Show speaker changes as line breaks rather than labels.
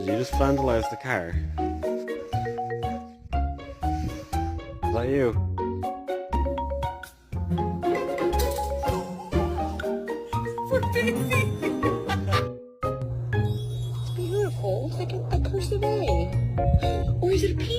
Did you just vandalize the car? Is that you?
It's beautiful. It looks like a cursive A. Or is it a P?